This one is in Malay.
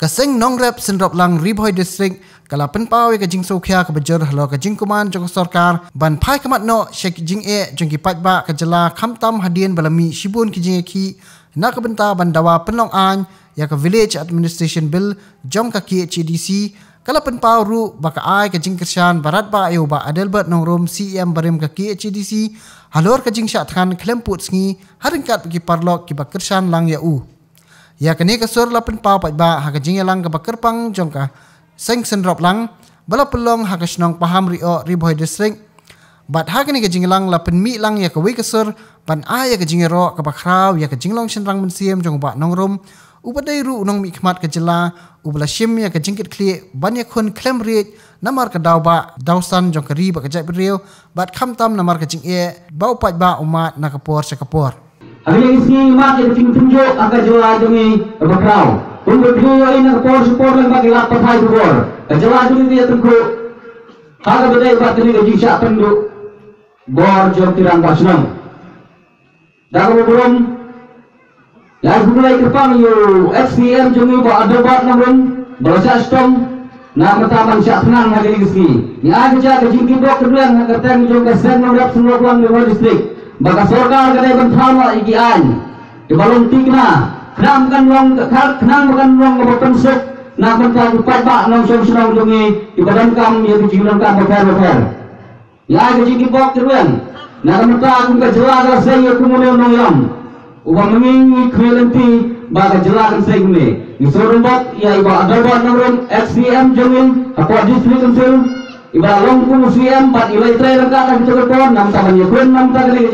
Kaseng nong rep senrop lang Riboy district kala penpawe ka jing sokhya ka bajor halo ka jing kuman jong sarkar ban phai kamat no shek jing jong ki patba ka jala khamtam hadien balami shibun ki jing ki na ka benta bandawa penlong an ya ka village administration bill jong ka ki HDC kala penpaw ru baka ai ka jing kershan barat ba ayo ba adelbert nongrom CM barim ka ki HDC halor ka jing sha than klemput sngi haringkat ki parlok ki ba kershan lang ya u ya kini kasur lapen pau pat ba ha kajing lang ka bakerpang jongka seng senrop lang bala pelong ha kasnong paham rio Riboy district bat ha kini kajing lang lapen mi lang ya kawi kasur pan a ya kajing ro ka bakrau ya kajing long senrang mensiam jong ba nongrom upadai ru nong mi khmat ka jela ubla shim ya kajing kit kli ban ya khun klem ri namar ka daw ba dawsan jong ka ri ba ka jai rio bat khamtam namar kajing bau pat ba umat na kapor sa kapor. Hari ini mak yang tunjuk akan jual demi berkerau. Untuk dia ini support lang bagi lapat hai bor. Jual demi dia tunggu. Harga bedai buat ini gaji siapa penduk. Bor jom tirang basnam. Dah belum. Ya mulai kerpang you XPM jom buat ada buat namun berasa stom. Nak bertahan siap tenang hari ini. Ni ada jaga jingki bok kedua nak kerteng jom kesen nomor 90 Riboy district. Baka sorgar kadai bantama iki an di balong tigna kenang kan wong berpensuk na bantang patba nong senang dungi di badan kam ya dijilang kam befer ya gaji kibok terwen na kamta ka jela saya kumune nong yam ubang mengingi kwelenti baka jela kan saya gune di sorumbat ya iba adabat nong XPM jongin apa district council iba long ku museum pat ilai trai rangka kan ceketon nam taban ye kun nam ta kali